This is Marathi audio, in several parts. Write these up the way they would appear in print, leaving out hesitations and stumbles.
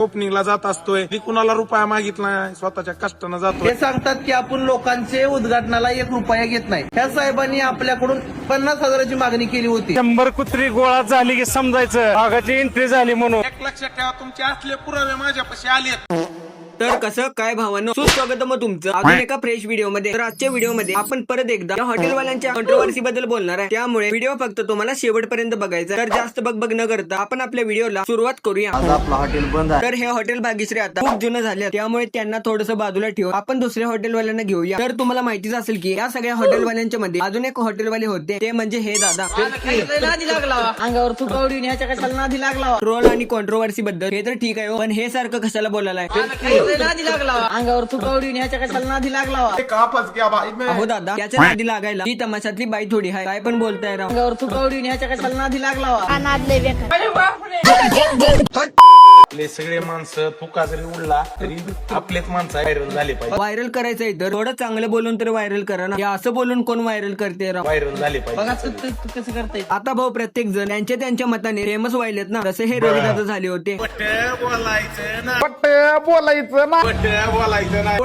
ओपनिंगला जात असतोय, कुणाला रुपया मागितला नाही, स्वतःच्या कष्टानं जातोय. हे सांगतात की आपण लोकांचे उद्घाटनाला 1 रुपया घेत नाही. ह्या साहेबांनी आपल्याकडून 50,000ची मागणी केली होती. 100 कुत्री गोळा झाली की समजायचं भागाची एंट्री झाली म्हणून. एक लक्षात ठेवा, तुमचे असले पुरावे माझ्यापाशी आलेत. तर कसं काय भावानं सुस्वागत मग तुमचं अजून एका फ्रेश व्हिडिओ मध्ये. तर आजच्या व्हिडिओ मध्ये आपण परत एकदा या हॉटेलवाल्यांच्या कॉन्ट्रोवर्सी बद्दल बोलणार आहे. त्यामुळे व्हिडिओ फक्त तुम्हाला शेवटपर्यंत बघायचा. तर जास्त बग न करता आपण आपल्या व्हिडिओला सुरुवात करूया. आपला हॉटेल बंद आहे. तर हे हॉटेल भाग्यश्री आता खूप जुनं झाले, त्यामुळे त्यांना थोडंसं बाजूला ठेवून आपण दुसऱ्या हॉटेलवाल्यांना घेऊया. तर तुम्हाला माहितीच असेल की या सगळ्या हॉटेलवाल्यांच्या मध्ये अजून एक हॉटेलवाले होते, ते म्हणजे हे दादा. अंगावर तू कवडी न्याच्या कशाला नादी लागला. ट्रोल आणि कॉन्ट्रोवर्सी बद्दल हे तर ठीक आहे, पण हे सारखं कशाला बोलायला नादी लागला. अंगावर तू कवडी न्याच्या कशाला नादी लागला. अहो दादा, त्याच्या नादी लागायला ती तमाशातली बाई थोडी आहे, काय पण बोलताय राव. अंगावर तू कवडी न्याच्या कशाला नादी लागला. आपले सगळे माणसं तुका जरी उडला तरी आपलेच माणसं व्हायरल झाले पाहिजे. व्हायरल करायचंय तर थोडं चांगलं बोलून तर व्हायरल करा ना. हे असं बोलून कोण व्हायरल करते राव. व्हायरल झाले पाहिजे. बघा तू कसं करताय. आता भाऊ प्रत्येक जण त्यांच्या मताने फेमस व्हायलेत ना. तसे हे रविदादा झाले होते. बोलायचं ना, बोलायचं ना. बोलायचं नाही,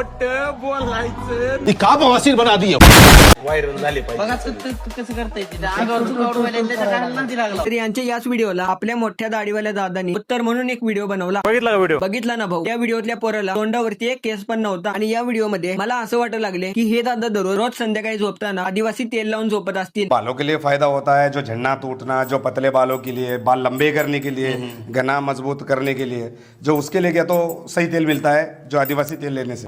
बोलायचं का बवासीर बना दी. व्हायरल झाले पाहिजे. बघा तू कसं करताय. अंगावर तू कवडी त्याच्या कशाला नादी लागला. तर यांच्या याच व्हिडिओला आपल्या मोठ्या दाढीवाल्या दादानी उत्तर म्हणून एक व्हिडिओ बनवला. बघितला का व्हिडिओ? बघितला ना भाऊ. त्या व्हिडिओतल्या पोराला तोंडावरती एक केस पण नव्हता. आणि या व्हिडिओमध्ये मला असं वाटायला लागले की हे दादा रोज संध्याकाळी झोपताना आदिवासी तेल लावून झोपत असतील. बालों के लिए फायदा होता है, जो झड़ना टूटना, जो पतले बालों के लिए, बाल लंबे करने के लिए, घना मजबूत करने के लिए, जो उसके लिए क्या तो सही तेल मिलता है जो आदिवासी तेल लेने से.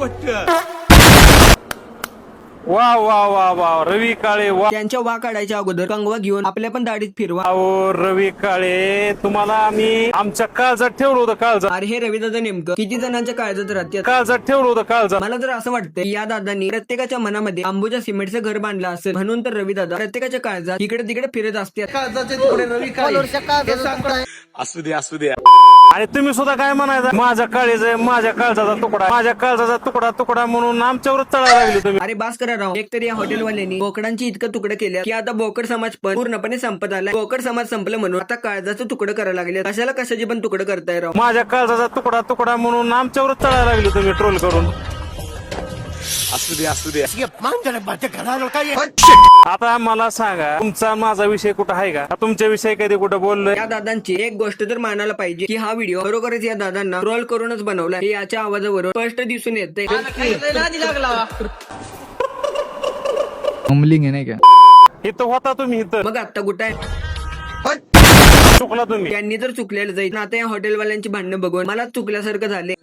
वा वा वा वा रवी काळे वा. त्यांच्या वा काढायच्या अगोदर कंगवा घेऊन आपल्या पण दाढीत फिरवा. अहो रवी काळे, तुम्हाला आम्ही आमच्या काळजात ठेवलं होतं. काळजात अरे हे रविदादा नेमकं किती जणांच्या काळजात राहतात. काळजात ठेवलं होतं. काळजात. मला तर असं वाटतं की या दादांनी प्रत्येकाच्या मनामध्ये अंबुजा सिमेंटचं घर बांधलं असेल, म्हणून तर रविदादा प्रत्येकाच्या काळजात इकडे तिकडे फिरत असतात. काळजाचे तुकडे रवी काळे हे सांगताय. असू दे असू दे. आणि तुम्ही सुद्धा काय म्हणायचं, माझ्या काळीचं माझ्या काळजाचा तुकडा, माझ्या काळजाचा तुकडा तुकडा म्हणून आमच्यावरच चढायला लागली तुम्ही. अरे बास करा राव. एक तरी या हॉटेलवाल्यांनी बोकडांची इतकं तुकडं केलं की आता बोकड समाज पण पूर्णपणे संपत आलाय. बोकड समाज संपलं म्हणून आता काळजाचं तुकडं करायला लागले. कशाला कशाची पण तुकडं करताय राव. माझ्या काळजाचा तुकडा तुकडा म्हणून आमच्यावरच चढायला लागली तुम्ही ट्रोल करून. असू दे असू दे. आता मला सांगा, तुमचा माझा विषय कुठं आहे का? तुमच्या विषयी कधी कुठं बोललोय? या दादांची एक गोष्ट तर मानायला पाहिजे की हा व्हिडिओ खरोखरच या दादांना ट्रोल करूनच बनवला. हे याच्या आवाजावरून स्पष्ट दिसून येते. नादी लागला. इथं होता तुम्ही, इथं मग आता कुठं आहे? चुकला तुम्ही. त्यांनी तर चुकलेलं जाईल. आता या हॉटेलवाल्यांची भांडणं बघून मला चुकल्यासारखं झाले.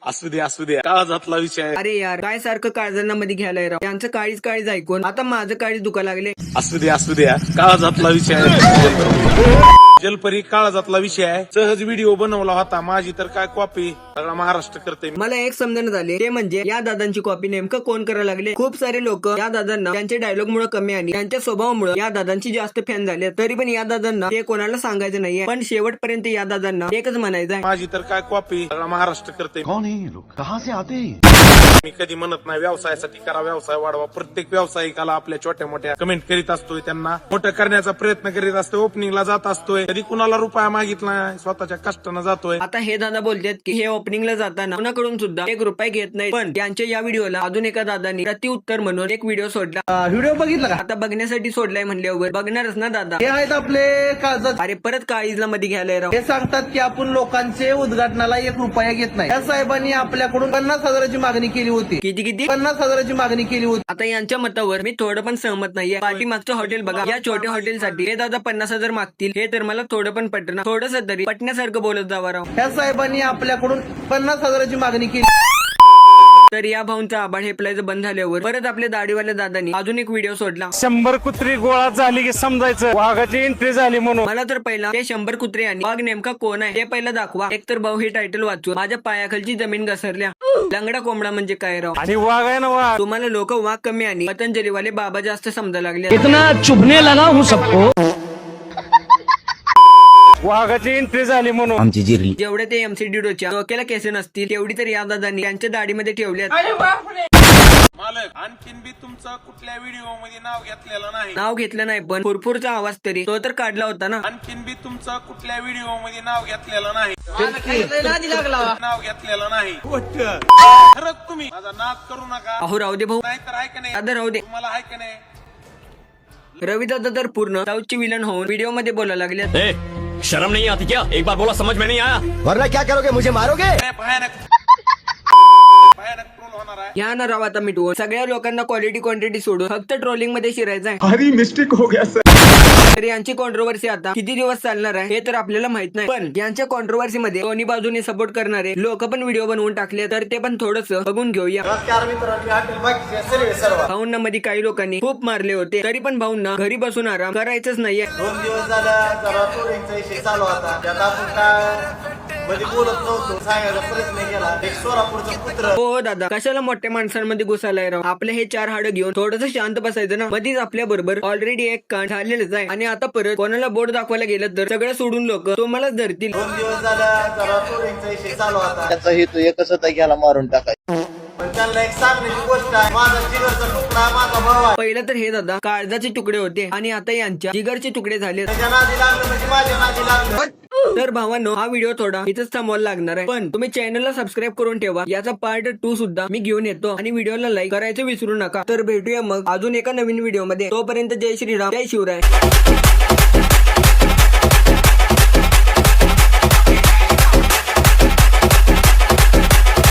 असू दे असू दे. काळजातला विषय आहे. अरे यार, काय सारखं काळजांना मध्ये घ्यायला राव. त्यांचं काळीच ऐकून आता माझं काळीच दुखा लागले. असू दे असू द्या. काळजातला विषय आहे. जलपरी काळजातला विषय आहे. सहज व्हिडिओ बनवला होता. माझी तर काय कॉपी सगळा महाराष्ट्र करते. मला एक समजणं झाले, ते म्हणजे या दादांची कॉपी नेमकं कोण करायला लागले. खूप सारे लोक या दादांना त्यांच्या डायलॉग मुळे कमी आणि त्यांच्या स्वभावामुळे या दादांची जास्त फॅन झाले. तरी पण या दादांना ते कोणाला सांगायचं नाहीये, पण शेवटपर्यंत या दादांना एकच म्हणायचं आहे, माझी तर काय कॉपी सगळा महाराष्ट्र करते. कौन है ये लोग, कहाँ से आते हैं? मी कधी म्हणत नाही व्यवसायासाठी करा, व्यवसाय वाढवा. प्रत्येक व्यावसायिकाला आपल्या छोट्या मोठ्या कमेंट करीत असतोय, त्यांना मोठं करण्याचा प्रयत्न करीत असतोय, ओपनिंगला जात असतोय. कधी कुणाला रुपया मागितला नाही, स्वतःच्या कष्टानं जातोय. आता हे दादा बोलतात की हे ओपनिंगला जाताना कोणाकडून सुद्धा 1 रुपया घेत नाही. पण त्यांच्या या व्हिडिओला अजून एका दादांनी प्रत्युत्तर म्हणून एक व्हिडिओ सोडला. व्हिडिओ बघितला का? आता बघण्यासाठी सोडलाय म्हणल्यावर बघणारच ना दादा. हे आहेत आपले काळजात. अरे परत काळीजला मध्ये घ्यायला राव. हे सांगतात की आपण लोकांचे उद्घाटनाला 1 रुपया घेत नाही. या साहेबांनी आपल्याकडून 50,000ची मागणी केली होती. किती 50,000ची मागणी केली होती. आता यांच्या मतावर मी थोडं पण सहमत नाहीये. पाठीमागचं हॉटेल बघा. या छोट्या हॉटेलसाठी हे दादा 50,000 मागतील, हे तर मला थोडं पण पटणार. थोडस तरी पटण्यासारखं बोलत जावा राव. ह्या साहेबांनी आपल्याकडून 50,000ची मागणी केली. तर या भाऊंचा आभाळ हेपलायचं बंद झाल्यावर परत आपल्या दाढीवाल्या दादांनी अजून एक व्हिडिओ सोडला. 100 कुत्री गोळा झाली की समजायचं वाघाची एंट्री झाली म्हणून. मला तर पहिला ते 100 कुत्रे आणि वाघ नेमका कोण आहे ते पहिलं दाखवा. एक तर भाऊ हे टायटल वाचून माझ्या पायाखालची जमीन घसरल्या. लंगडा कोंबडा म्हणजे काय राव. आणि वाघ आहे ना वाघ. तुम्हाला लोक वाघ कमी आणि पतंजलीवाले बाबा जास्त समजायला लागले. इतना चुभने लगा हूँ सबको. वाघाची एंट्री झाली म्हणून. आमची जिरली. जेवढे ते एमसी डिडोच्या डोक्याला केस नसतील तेवढी तर या दादांनी त्यांच्या दाढीमध्ये ठेवल्यात. मालक आणखीन बी तुमचं कुठल्या व्हिडिओ मध्ये नाव घेतलेलं नाही. नाव घेतलं नाही पण फुरफुरचा आवाज तरी तो तर काढला होता ना. आणखीन बी तुमचं कुठल्या व्हिडिओ मध्ये नाव घेतलेलं नाही. नादी लागला नाव घेतलेलं नाही. खरंच तुम्ही माझा नाद करू नका. अहो राहू दे भाऊ, नाहीतर आहे का नाही, दादा राहू दे. तुम्हाला आहे का नाही. रवी दादा तर पूर्ण साऊथची विलन होऊन व्हिडिओ मध्ये बोलायला लागले. शर्म नहीं आती क्या? एक बार बोला समझ में नहीं आया. वरना क्या करोगे, मुझे मारोगे? भयानक ट्रोल होणार आहे. ह्या ना राव आता मिटवून सगळ्या लोकांना क्वालिटी क्वांटिटी सोडून फक्त ट्रोलिंग मध्ये शिरायचं आहे. भारी मिस्टेक हो गया सर. तर यांची कॉन्ट्रोवर्सी आता किती दिवस चालणार आहे हे तर आपल्याला माहित नाही. पण यांच्या कॉन्ट्रोवर्सी मध्ये दोन्ही बाजूने सपोर्ट करणारे लोक पण व्हिडिओ बनवून टाकले, तर ते पण थोडस बघून घेऊया. भाऊंना मध्ये काही लोकांनी खूप मारले होते, तरी पण भाऊंना घरी बसून आराम करायचंच नाहीये. 2 दिवस झाला जरा चोरींचा विषय चालू होता, त्यात आपण काय मध्ये बोलत नव्हतो, सांगायचा प्रयत्न केला. एक सोलापूरचं पुत्र. हो दादा, कशाला मोठ्या माणसांमध्ये घुसायलाय राव. आपले हे 4 हाडं घेऊन थोडस शांत बसायचं ना. मध्येच आपल्या बरोबर ऑलरेडी एक कांड झालेलंच आहे आणि आता परत कोणाला बोट दाखवायला गेलं तर सगळं सोडून लोक तुम्हालाच धरतील. 2 दिवस झाला जरा चोरींचा विषय चालू होता, त्याचा हेतू एकच होता की याला मारून टाकायचं. पण त्यांना एक सांगण्याची गोष्ट आहे, माझा जिगरचा तुकडा माझा भाव आहे. पहिलं तर हे दादा काळजाचे तुकडे होते आणि आता यांच्या जिगरचे तुकडे झाले. त्याच्या नादी लागलं म्हणजे माझ्या नादी लागलं. तर भावांनो, हा व्हिडिओ थोडा इथंच थांबवायला लागणार आहे, पण तुम्ही चॅनलला सबस्क्राईब करून ठेवा. याचा पार्ट 2 सुद्धा मी घेऊन येतो आणि व्हिडिओला लाईक करायचं विसरू नका. तर भेटूया मग अजून एका नवीन व्हिडिओ मध्ये. तोपर्यंत जय श्रीराम, जय शिवराय.